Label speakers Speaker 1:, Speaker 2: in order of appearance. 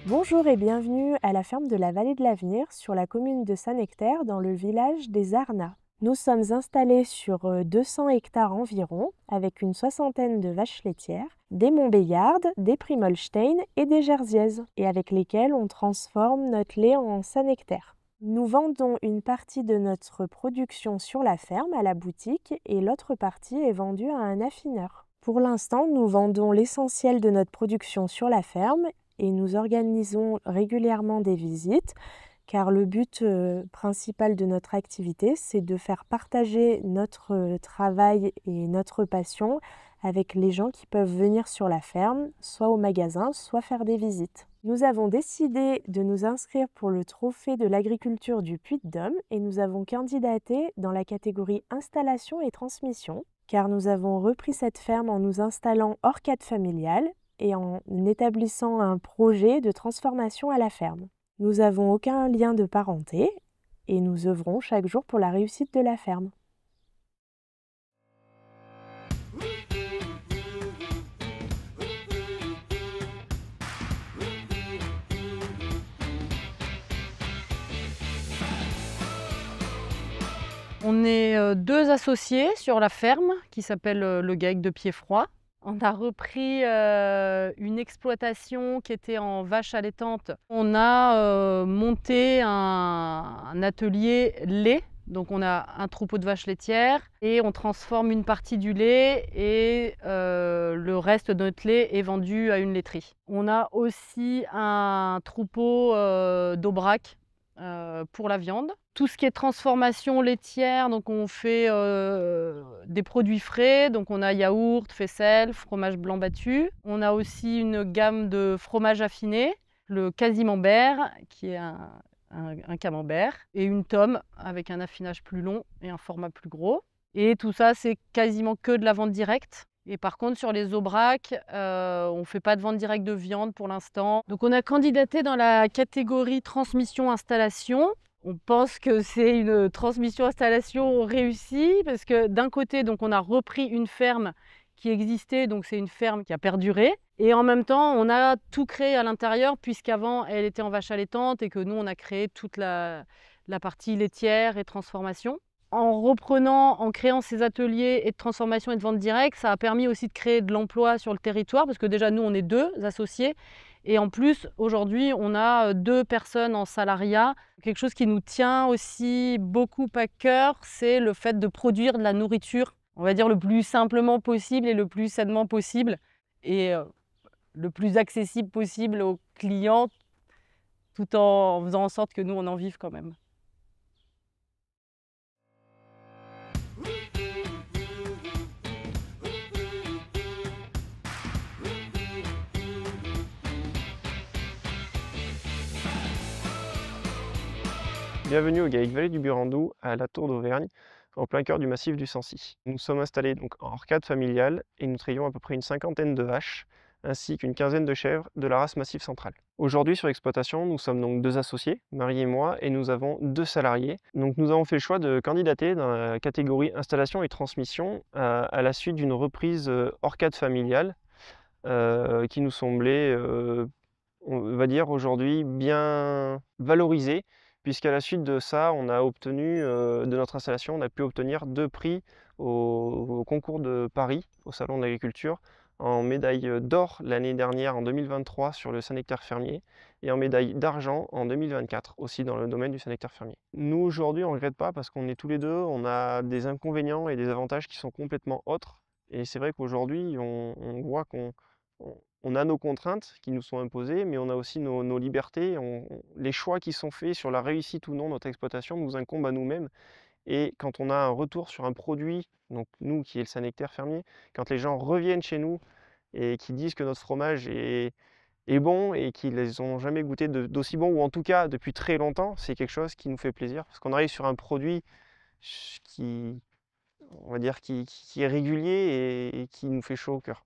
Speaker 1: Bonjour et bienvenue à la ferme de la Vallée de l'Avenir sur la commune de Saint-Nectaire dans le village des Arnats. Nous sommes installés sur 200 hectares environ avec une soixantaine de vaches laitières, des Montbéliardes, des Primolstein et des Jersiaises et avec lesquelles on transforme notre lait en Saint-Nectaire. Nous vendons une partie de notre production sur la ferme à la boutique et l'autre partie est vendue à un affineur. Pour l'instant, nous vendons l'essentiel de notre production sur la ferme et nous organisons régulièrement des visites car le but principal de notre activité, c'est de faire partager notre travail et notre passion avec les gens qui peuvent venir sur la ferme, soit au magasin, soit faire des visites. Nous avons décidé de nous inscrire pour le trophée de l'agriculture du Puy-de-Dôme et nous avons candidaté dans la catégorie installation et transmission car nous avons repris cette ferme en nous installant hors cadre familial et en établissant un projet de transformation à la ferme. Nous n'avons aucun lien de parenté et nous œuvrons chaque jour pour la réussite de la ferme.
Speaker 2: On est deux associés sur la ferme qui s'appelle le GAEC de Pieffroy. On a repris une exploitation qui était en vache allaitante. On a monté un atelier lait. Donc on a un troupeau de vaches laitières et on transforme une partie du lait et le reste de notre lait est vendu à une laiterie. On a aussi un troupeau d'aubrac pour la viande. Tout ce qui est transformation laitière, donc on fait des produits frais, donc on a yaourt, faisselle, fromage blanc battu. On a aussi une gamme de fromages affinés, le quasi-Mambert, qui est un camembert, et une tome avec un affinage plus long et un format plus gros. Et tout ça, c'est quasiment que de la vente directe. Et par contre, sur les aubracs, on ne fait pas de vente directe de viande pour l'instant. Donc on a candidaté dans la catégorie transmission-installation. On pense que c'est une transmission-installation réussie parce que d'un côté, donc, on a repris une ferme qui existait, donc c'est une ferme qui a perduré. Et en même temps, on a tout créé à l'intérieur puisqu'avant, elle était en vache allaitante et que nous, on a créé toute la partie laitière et transformation. En reprenant, en créant ces ateliers et de transformation et de vente directe, ça a permis aussi de créer de l'emploi sur le territoire parce que déjà, nous, on est deux associés. Et en plus, aujourd'hui, on a 2 personnes en salariat. Quelque chose qui nous tient aussi beaucoup à cœur, c'est le fait de produire de la nourriture, on va dire le plus simplement possible et le plus sainement possible et le plus accessible possible aux clients, tout en faisant en sorte que nous, on en vive quand même.
Speaker 3: Bienvenue au GAEC Vallée du Burandou, à la Tour d'Auvergne, en plein cœur du massif du Sancy. Nous sommes installés donc en hors cadre familial et nous trions à peu près une cinquantaine de vaches, ainsi qu'une quinzaine de chèvres de la race Massif Central. Aujourd'hui sur l'exploitation, nous sommes donc 2 associés, Marie et moi, et nous avons 2 salariés. Donc nous avons fait le choix de candidater dans la catégorie installation et transmission à la suite d'une reprise hors cadre familial qui nous semblait, on va dire aujourd'hui, bien valorisée, puisqu'à la suite de ça, on a obtenu, de notre installation, on a pu obtenir 2 prix au concours de Paris, au salon de l'agriculture, en médaille d'or l'année dernière, en 2023, sur le Saint-Nectaire fermier, et en médaille d'argent en 2024, aussi dans le domaine du Saint-Nectaire fermier. Nous, aujourd'hui, on ne regrette pas parce qu'on est tous les deux, on a des inconvénients et des avantages qui sont complètement autres. Et c'est vrai qu'aujourd'hui, on voit qu'on a nos contraintes qui nous sont imposées, mais on a aussi nos libertés. Les choix qui sont faits sur la réussite ou non de notre exploitation nous incombent à nous-mêmes. Et quand on a un retour sur un produit, donc nous qui est le Saint-Nectaire fermier, quand les gens reviennent chez nous et qui disent que notre fromage est bon et qu'ils n'ont jamais goûté d'aussi bon, ou en tout cas depuis très longtemps, c'est quelque chose qui nous fait plaisir, parce qu'on arrive sur un produit qui, on va dire, qui est régulier et qui nous fait chaud au cœur.